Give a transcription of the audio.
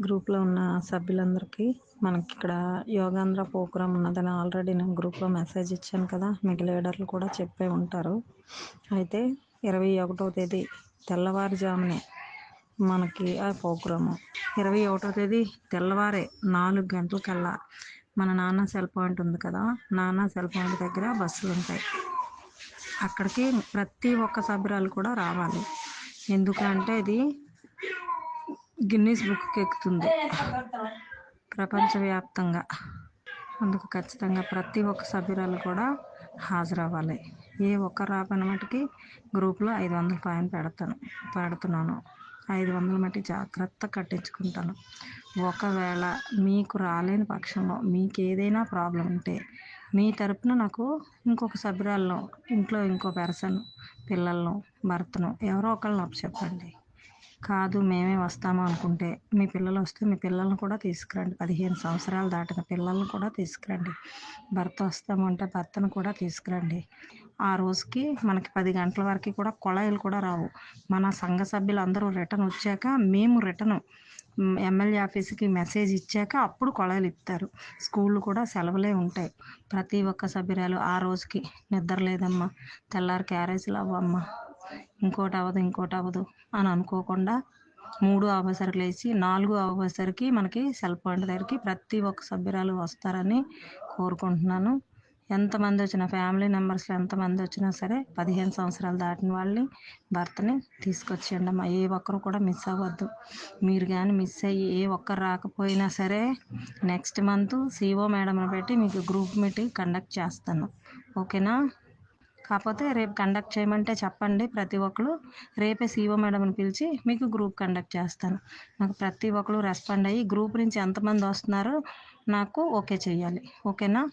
గ్రూప్లో ఉన్న సభ్యులందరికీ మనకి ఇక్కడ యోగాంధ్ర ప్రోగ్రామ్ ఉన్నదని ఆల్రెడీ నేను గ్రూప్లో మెసేజ్ ఇచ్చాను కదా. మీకు లీడర్లు కూడా చెప్పే ఉంటారు. అయితే 21వ తేదీ తెల్లవారుజామునే మనకి ఆ ప్రోగ్రాము 21వ తేదీ తెల్లవారే 4 గంటలకల్లా మన నాన్న సెల్ పాయింట్ ఉంది కదా, నాన్న సెల్ పాయింట్ దగ్గర బస్సులు ఉంటాయి. అక్కడికి ప్రతి ఒక్క సభ్యురాలు కూడా రావాలి. ఎందుకంటే ఇది గిన్నీస్ బుక్కి ఎక్కుతుంది ప్రపంచవ్యాప్తంగా. అందుకు ఖచ్చితంగా ప్రతి ఒక్క సభ్యురాలు కూడా హాజరవ్వాలి. ఏ ఒక్కరు రాపని మటుకి గ్రూప్లో 500 ఫైన్ పెడుతున్నాను. 500 మట్టి జాగ్రత్త కట్టించుకుంటాను. ఒకవేళ మీకు రాలేని పక్షంలో మీకు ఏదైనా ప్రాబ్లం ఉంటే మీ తరపున నాకు ఇంకొక సభ్యురాలను, ఇంట్లో ఇంకో పర్సన్, పిల్లలను, భర్తను ఎవరో ఒకళ్ళని అప్పచెప్పండి. కాదు మేమే వస్తాము అనుకుంటే మీ పిల్లలు వస్తే మీ పిల్లలను కూడా తీసుకురండి. 15 సంవత్సరాలు దాటిన పిల్లలను కూడా తీసుకురండి. భర్త వస్తామంటే భర్తను కూడా తీసుకురండి. ఆ రోజుకి మనకి 10 గంటల వరకు కూడా కొళాయిలు కూడా రావు. మన సంఘ సభ్యులు అందరూ రిటర్న్ వచ్చాక మేము రిటర్న్ ఎమ్మెల్యే ఆఫీస్కి మెసేజ్ ఇచ్చాక అప్పుడు కొళాయిలు ఇస్తారు. స్కూళ్ళు కూడా సెలవులే ఉంటాయి. ప్రతి ఒక్క సభ్యురాలు ఆ రోజుకి నిద్ర లేదమ్మా, తెల్లారి క్యారేజీలు అవ్వమ్మా, ఇంకోటి అవ్వదు అని అనుకోకుండా 3 అవ్వసరికి లేచి 4 అవ్వసరికి మనకి సెల్ పాయింట్ దగ్గరికి ప్రతి ఒక్క సభ్యురాలు వస్తారని కోరుకుంటున్నాను. ఎంతమంది వచ్చినా, ఫ్యామిలీ మెంబర్స్లో ఎంతమంది వచ్చినా సరే 15 సంవత్సరాలు దాటిన వాళ్ళని, భర్తని తీసుకొచ్చేయండి అమ్మా. ఏ ఒక్కరు కూడా మిస్ అవ్వద్దు. మీరు కానీ మిస్ అయ్యి ఏ ఒక్కరు రాకపోయినా సరే నెక్స్ట్ మంత్ సిఓ మేడంని పెట్టి మీకు గ్రూప్ మీటింగ్ కండక్ట్ చేస్తాను. ఓకేనా? కాకపోతే రేపు కండక్ట్ చేయమంటే చెప్పండి. ప్రతి ఒక్కరు రేపే సిఓ మేడంని పిలిచి మీకు గ్రూప్ కండక్ట్ చేస్తాను. నాకు ప్రతి ఒక్కరు రెస్పాండ్ అయ్యి గ్రూప్ నుంచి ఎంతమంది వస్తున్నారో నాకు ఓకే చేయాలి. ఓకేనా?